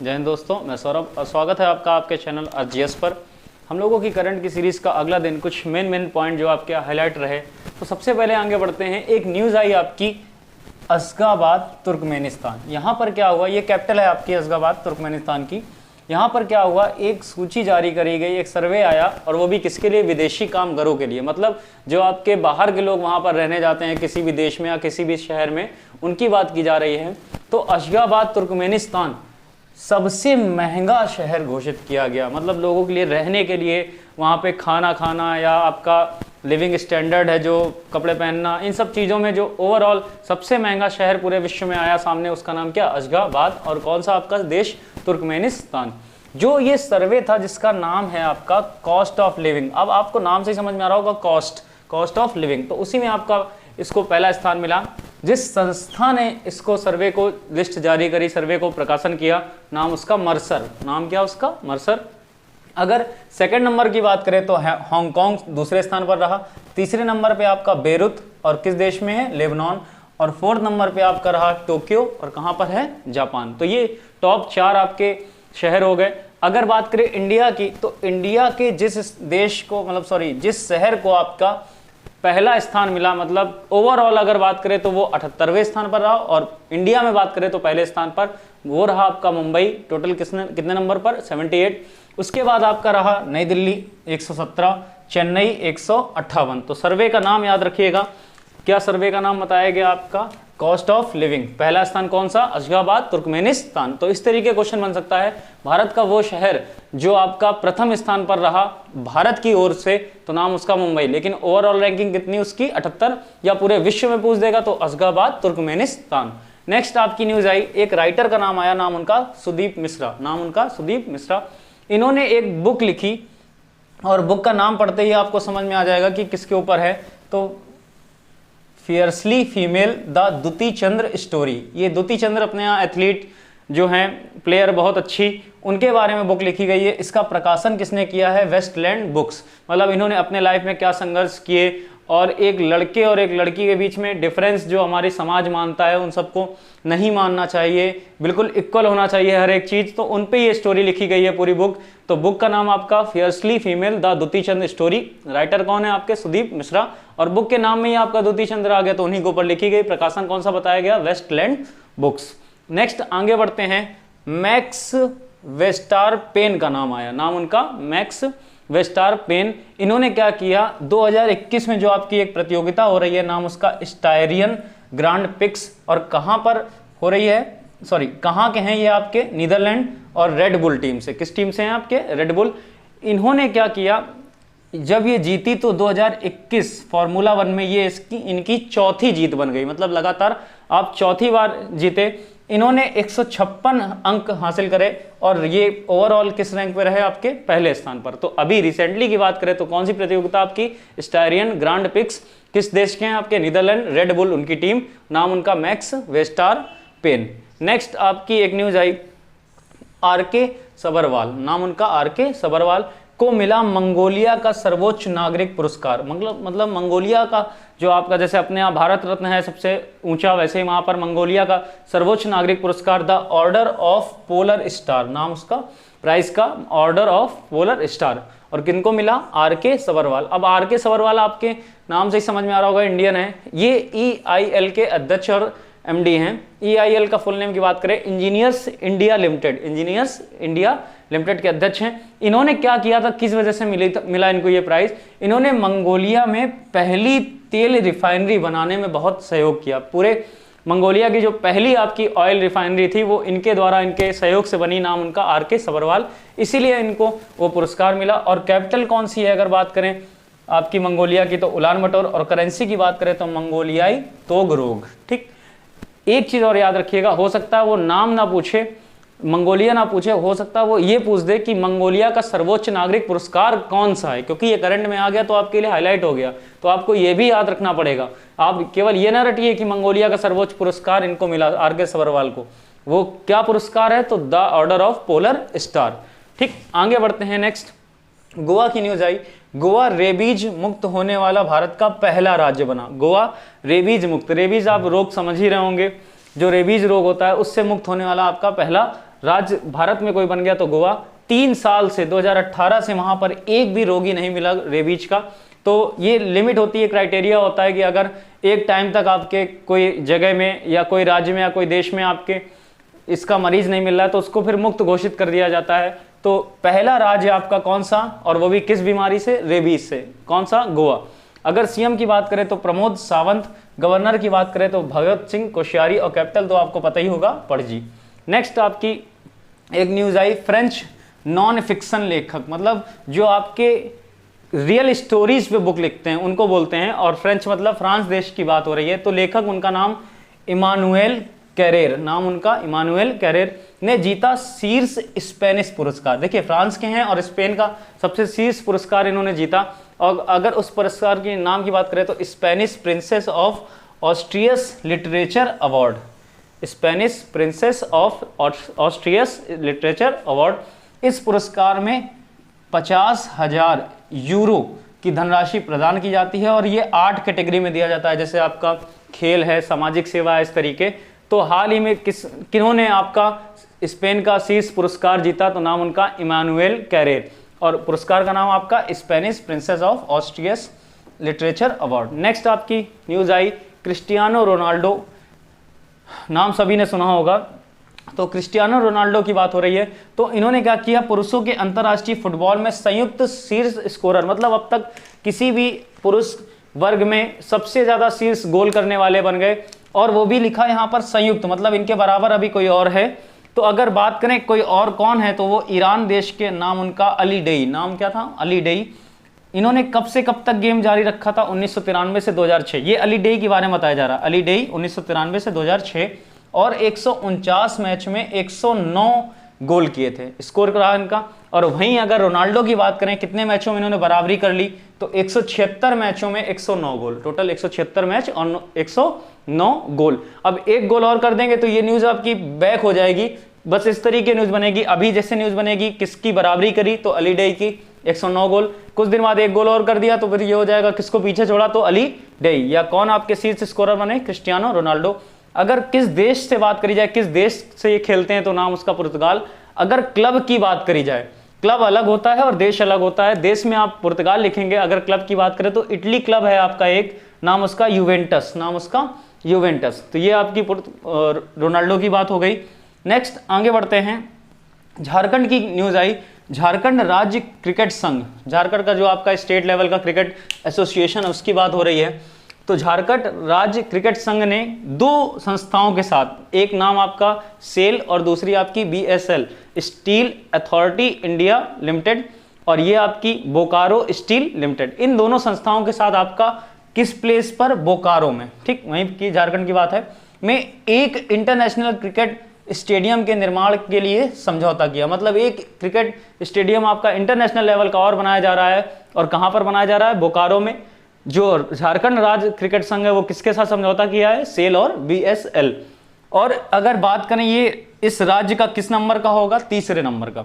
जय हिंद दोस्तों, मैं सौरभ और स्वागत है आपका आपके चैनल आरजीएस पर। हम लोगों की करंट की सीरीज़ का अगला दिन, कुछ मेन पॉइंट जो आपके हाईलाइट रहे। तो सबसे पहले आगे बढ़ते हैं। एक न्यूज़ आई आपकी अशगाबाद तुर्कमेनिस्तान। यहाँ पर क्या हुआ, ये कैपिटल है आपकी अशगाबाद तुर्कमेनिस्तान की। यहाँ पर क्या हुआ, एक सूची जारी करी गई, एक सर्वे आया, और वो भी किसके लिए, विदेशी कामगारों के लिए। मतलब जो आपके बाहर के लोग वहाँ पर रहने जाते हैं किसी भी देश में या किसी भी शहर में, उनकी बात की जा रही है। तो अशगाबाद तुर्कमेनिस्तान सबसे महंगा शहर घोषित किया गया। मतलब लोगों के लिए रहने के लिए, वहाँ पे खाना खाना या आपका लिविंग स्टैंडर्ड है, जो कपड़े पहनना, इन सब चीज़ों में जो ओवरऑल सबसे महंगा शहर पूरे विश्व में आया सामने, उसका नाम क्या, अशगाबाद। और कौन सा आपका देश, तुर्कमेनिस्तान। जो ये सर्वे था जिसका नाम है आपका कॉस्ट ऑफ लिविंग। अब आपको नाम से ही समझ में आ रहा होगा, कॉस्ट ऑफ लिविंग। तो उसी में आपका इसको पहला स्थान मिला। जिस संस्था ने इसको सर्वे को लिस्ट जारी करी, सर्वे को प्रकाशन किया, नाम उसका मर्सर। नाम क्या उसका, मर्सर। अगर सेकंड नंबर की बात करें तो हांगकांग दूसरे स्थान पर रहा। तीसरे नंबर पे आपका बेरूत, और किस देश में है, लेबनान। और फोर्थ नंबर पे आपका रहा टोक्यो, और कहाँ पर है, जापान। तो ये टॉप 4 आपके शहर हो गए। अगर बात करें इंडिया की, तो इंडिया के जिस देश को, जिस शहर को आपका पहला स्थान मिला, मतलब ओवरऑल अगर बात करें तो वो 78वें स्थान पर रहा, और इंडिया में बात करें तो पहले स्थान पर वो रहा आपका मुंबई। टोटल कितने नंबर पर, 78। उसके बाद आपका रहा नई दिल्ली 117, चेन्नई 158। तो सर्वे का नाम याद रखिएगा। क्या सर्वे का नाम बताया गया आपका, कॉस्ट ऑफ लिविंग। पहला स्थान कौन सा, अशगाबाद तुर्कमेनिस्तान। तो इस तरीके क्वेश्चन बन सकता है, भारत का वो शहर जो आपका प्रथम स्थान पर रहा भारत की ओर से, तो नाम उसका मुंबई। लेकिन ओवरऑल रैंकिंग कितनी उसकी, 78, या पूरे विश्व में पूछ देगा तो अशगाबाद तुर्कमेनिस्तान। नेक्स्ट आपकी न्यूज आई, एक राइटर का नाम आया, नाम उनका सुदीप मिश्रा। नाम उनका सुदीप मिश्रा। इन्होंने एक बुक लिखी, और बुक का नाम पढ़ते ही आपको समझ में आ जाएगा कि किसके ऊपर है। तो fiercely female the Dutee Chand story. ये दुती चंद्र अपने यहाँ एथलीट जो हैं, प्लेयर बहुत अच्छी, उनके बारे में बुक लिखी गई है। इसका प्रकाशन किसने किया है, वेस्टलैंड बुक्स। मतलब इन्होंने अपने लाइफ में क्या संघर्ष किए, और एक लड़के और एक लड़की के बीच में डिफरेंस जो हमारी समाज मानता है, उन सबको नहीं मानना चाहिए, बिल्कुल इक्वल होना चाहिए हर एक चीज़। तो उन पे ये स्टोरी लिखी गई है पूरी बुक। तो बुक का नाम आपका fiercely female the Dutee Chand story. Writer कौन है आपके, सुदीप मिश्रा। और बुक के नाम में ही आपका दुती चंद्र आ गया, तो उन्हीं के ऊपर लिखी गई। प्रकाशन कौन सा बताया गया, वेस्टलैंड बुक्स। नेक्स्ट आगे बढ़ते हैं। मैक्स वेस्टारपेन का नाम आया, नाम उनका मैक्स वेस्टारपेन। इन्होंने क्या किया, 2021 में जो आपकी एक प्रतियोगिता हो रही है, नाम उसका स्टायरियन ग्रांड पिक्स, और कहाँ पर हो रही है, कहाँ के हैं ये, आपके नीदरलैंड और रेड बुल टीम से। किस टीम से हैं आपके, रेड बुल। इन्होंने क्या किया, जब ये जीती तो 2021 फार्मूला 1 में ये इनकी चौथी जीत बन गई। मतलब लगातार आप चौथी बार जीते। इन्होंने 156 अंक हासिल करे, और ये ओवरऑल किस रैंक पे रहे, आपके पहले स्थान पर। तो अभी रिसेंटली की बात करें तो कौन सी प्रतियोगिता आपकी, स्टायरियन ग्रांड पिक्स। किस देश के हैं आपके, नीदरलैंड, रेड बुल उनकी टीम। नाम उनका मैक्स वेस्टारपेन। नेक्स्ट आपकी एक न्यूज आई, आरके सबरवाल। नाम उनका आरके सबरवाल को मिला मंगोलिया का सर्वोच्च नागरिक पुरस्कार। मतलब मंगोलिया का जो आपका, जैसे अपने यहाँ भारत रत्न है सबसे ऊंचा, वैसे ही वहां पर मंगोलिया का सर्वोच्च नागरिक पुरस्कार the order of polar star. नाम उसका प्राइज का, ऑर्डर ऑफ पोलर स्टार। और किनको मिला, आरके सबरवाल। अब आरके सबरवाल आपके नाम से ही समझ में आ रहा होगा, इंडियन है। ये EIL के अध्यक्ष और MD हैं। EIL का फुल नेम की बात करें, engineers India limited, engineers India limited के अध्यक्ष हैं। इन्होंने क्या किया था, किस वजह से मिला इनको ये प्राइज, इन्होंने मंगोलिया में पहली तेल रिफाइनरी बनाने में बहुत सहयोग किया। पूरे मंगोलिया की जो पहली आपकी ऑयल रिफाइनरी थी, वो इनके द्वारा, इनके सहयोग से बनी। नाम उनका आरके सबरवाल, इसीलिए इनको वो पुरस्कार मिला। और कैपिटल कौन सी है अगर बात करें आपकी मंगोलिया की, तो उलानबटोर। और करेंसी की बात करें तो मंगोलियाई तोगरोग। ठीक, एक चीज और याद रखिएगा, हो सकता है वो नाम ना पूछे, मंगोलिया ना पूछे, हो सकता है वो ये पूछ दे कि मंगोलिया का सर्वोच्च नागरिक पुरस्कार कौन सा है, क्योंकि ये करंट में आ गया तो आपके लिए हाईलाइट हो गया। तो आपको ये भी याद रखना पड़ेगा। आप केवल ये ना रटिए कि मंगोलिया का सर्वोच्च पुरस्कार इनको मिला, आरके सबरवाल को। वो क्या पुरस्कार है, तो the order of polar star. ठीक, आगे बढ़ते हैं। नेक्स्ट गोवा की न्यूज आई। गोवा रेबीज मुक्त होने वाला भारत का पहला राज्य बना। गोवा रेबीज मुक्त, रेबीज आप रोग समझ ही रहे होंगे, जो रेबीज रोग होता है उससे मुक्त होने वाला आपका पहला राज्य भारत में कोई बन गया तो गोवा। 3 साल से 2018 से वहां पर एक भी रोगी नहीं मिला रेबीज का। तो ये लिमिट होती है, क्राइटेरिया होता है कि अगर एक टाइम तक आपके कोई जगह में या कोई राज्य में या कोई देश में आपके इसका मरीज नहीं मिल रहा है तो उसको फिर मुक्त घोषित कर दिया जाता है। तो पहला राज्य आपका कौन सा, और वो भी किस बीमारी से, रेबीज से, कौन सा, गोवा। अगर सीएम की बात करें तो प्रमोद सावंत, गवर्नर की बात करें तो भगत सिंह कोश्यारी, और कैपिटल तो आपको पता ही होगा पणजी। नेक्स्ट आपकी एक न्यूज आई, फ्रेंच नॉन फिक्शन लेखक, मतलब जो आपके रियल स्टोरीज पे बुक लिखते हैं उनको बोलते हैं, और फ्रेंच मतलब फ्रांस देश की बात हो रही है। तो लेखक उनका नाम इमानुएल कैरेर, नाम उनका इमानुएल कैरेर ने जीता शीर्ष स्पेनिश पुरस्कार। देखिए फ्रांस के हैं और स्पेन का सबसे शीर्ष पुरस्कार इन्होंने जीता। और अगर उस पुरस्कार के नाम की बात करें तो Spanish princess of Asturias literature award, Spanish princess of Asturias literature award. इस पुरस्कार में 50,000 यूरो की धनराशि प्रदान की जाती है और ये 8 कैटेगरी में दिया जाता है, जैसे आपका खेल है, सामाजिक सेवा है, इस तरीके। तो हाल ही में किन्होंने आपका स्पेन का शीर्ष पुरस्कार जीता, तो नाम उनका इमानुएल कैरेर, और पुरस्कार का नाम आपका Spanish princess of Asturias literature award. Next आपकी न्यूज आई, क्रिस्टियानो रोनाल्डो, नाम सभी ने सुना होगा। तो क्रिस्टियानो रोनाल्डो की बात हो रही है। तो इन्होंने क्या किया, पुरुषों के अंतर्राष्ट्रीय फुटबॉल में संयुक्त शीर्ष स्कोरर, मतलब अब तक किसी भी पुरुष वर्ग में सबसे ज्यादा शीर्ष गोल करने वाले बन गए, और वो भी लिखा यहाँ पर संयुक्त, मतलब इनके बराबर अभी कोई और है। तो अगर बात करें कोई और कौन है तो वो ईरान देश के, नाम उनका अली डेई, नाम क्या था, अली डेई। इन्होंने कब से कब तक गेम जारी रखा था, 1993 से 2006। ये अली डेई के बारे में बताया जा रहा है, अली डेई 1993 से 2006, और 149 मैच में 109 गोल किए थे, स्कोर रहा इनका। और वहीं अगर रोनाल्डो की बात करें कितने मैचों में इन्होंने बराबरी कर ली, तो 176 मैचों में 109 गोल, टोटल 176 मैच और 109 गोल। अब एक गोल और कर देंगे तो ये न्यूज आपकी बैक हो जाएगी, बस इस तरीके न्यूज बनेगी। अभी जैसे न्यूज बनेगी किसकी बराबरी करी, तो अली डेई की 109 गोल, कुछ दिन बाद एक गोल और कर दिया तो फिर ये हो जाएगा किसको पीछे छोड़ा, तो अली डेई। या कौन आपके शीर्ष स्कोरर बने, क्रिस्टियानो रोनाल्डो। अगर किस देश से बात करी जाए, किस देश से ये खेलते हैं, तो नाम उसका पुर्तगाल। अगर क्लब की बात करी जाए, क्लब अलग होता है और देश अलग होता है। देश में आप पुर्तगाल लिखेंगे, अगर क्लब की बात करें तो इटली क्लब है आपका एक, नाम उसका यूवेंटस, नाम उसका यूवेंटस। तो ये आपकी रोनाल्डो की बात हो गई। नेक्स्ट आगे बढ़ते हैं, झारखंड की न्यूज आई, झारखंड राज्य क्रिकेट संघ, झारखंड का जो आपका स्टेट लेवल का क्रिकेट एसोसिएशन है उसकी बात हो रही है। तो झारखंड राज्य क्रिकेट संघ ने 2 संस्थाओं के साथ, एक नाम आपका सेल और दूसरी आपकी BSL, steel authority India limited, और ये आपकी बोकारो स्टील लिमिटेड, इन दोनों संस्थाओं के साथ आपका किस प्लेस पर, बोकारो में, ठीक वहीं की झारखंड की बात है, में एक इंटरनेशनल क्रिकेट स्टेडियम के निर्माण के लिए समझौता किया। मतलब एक क्रिकेट स्टेडियम आपका इंटरनेशनल लेवल का और बनाया जा रहा है, और कहां पर बनाया जा रहा है, बोकारो में। जो झारखंड राज्य क्रिकेट संघ है वो किसके साथ समझौता किया है, सेल और BSL। और अगर बात करें ये इस राज्य का किस नंबर का होगा, तीसरे नंबर का।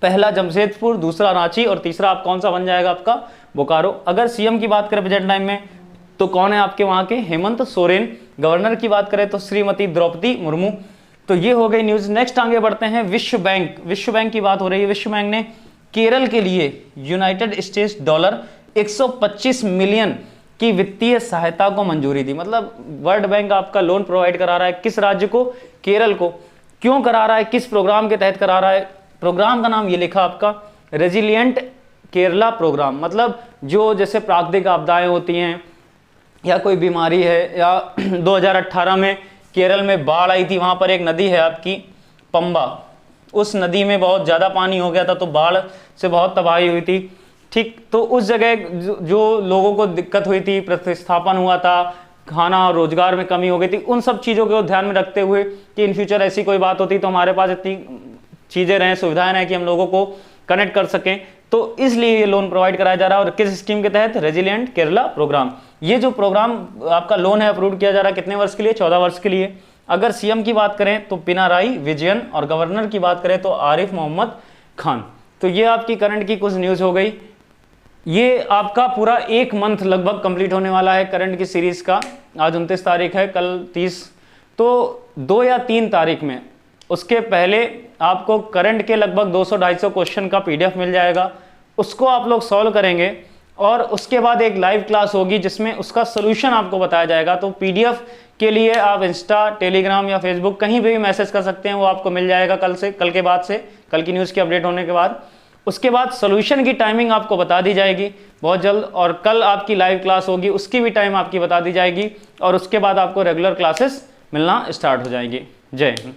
पहला जमशेदपुर, दूसरा रांची, और तीसरा आप कौन सा बन जाएगा आपका, बोकारो। अगर सीएम की बात करें बजट टाइम में तो कौन है आपके वहां के, हेमंत सोरेन। गवर्नर की बात करें तो श्रीमती द्रौपदी मुर्मू। तो ये हो गई न्यूज। नेक्स्ट आगे बढ़ते हैं, विश्व बैंक, विश्व बैंक की बात हो रही है। विश्व बैंक ने केरल के लिए यूनाइटेड स्टेट्स डॉलर 125 मिलियन की वित्तीय सहायता को मंजूरी दी। मतलब वर्ल्ड बैंक आपका लोन प्रोवाइड करा रहा है किस राज्य को, केरल को। क्यों करा रहा है, किस प्रोग्राम के तहत करा रहा है, प्रोग्राम का नाम ये लिखा आपका रेजिलिएंट केरला प्रोग्राम। मतलब जो जैसे प्राकृतिक आपदाएं होती हैं या कोई बीमारी है, या 2018 में केरल में बाढ़ आई थी, वहां पर एक नदी है आपकी पंबा, उस नदी में बहुत ज्यादा पानी हो गया था तो बाढ़ से बहुत तबाही हुई थी, ठीक। तो उस जगह जो लोगों को दिक्कत हुई थी, प्रतिस्थापन हुआ था, खाना और रोजगार में कमी हो गई थी, उन सब चीज़ों को ध्यान में रखते हुए कि इन फ्यूचर ऐसी कोई बात होती तो हमारे पास इतनी चीज़ें रहें, सुविधाएं रहें कि हम लोगों को कनेक्ट कर सकें। तो इसलिए ये लोन प्रोवाइड कराया जा रहा है। और किस स्कीम के तहत, रेजिलिएंट केरला प्रोग्राम। ये जो प्रोग्राम आपका लोन है अप्रूव किया जा रहा है कितने वर्ष के लिए, 14 वर्ष के लिए। अगर सीएम की बात करें तो पिनाराई विजयन, और गवर्नर की बात करें तो आरिफ मोहम्मद खान। तो ये आपकी करंट की कुछ न्यूज़ हो गई। ये आपका पूरा 1 मंथ लगभग कंप्लीट होने वाला है करंट की सीरीज का। आज 29 तारीख है, कल 30, तो 2 या 3 तारीख में उसके पहले आपको करंट के लगभग 200-250 क्वेश्चन का PDF मिल जाएगा, उसको आप लोग सॉल्व करेंगे और उसके बाद एक लाइव क्लास होगी जिसमें उसका सोल्यूशन आपको बताया जाएगा। तो PDF के लिए आप इंस्टा, टेलीग्राम या फेसबुक कहीं भी मैसेज कर सकते हैं, वो आपको मिल जाएगा कल के बाद से, कल की न्यूज़ की अपडेट होने के बाद। उसके बाद सोल्यूशन की टाइमिंग आपको बता दी जाएगी बहुत जल्द, और कल आपकी लाइव क्लास होगी उसकी भी टाइम आपकी बता दी जाएगी, और उसके बाद आपको रेगुलर क्लासेस मिलना स्टार्ट हो जाएगी। जय हिंद।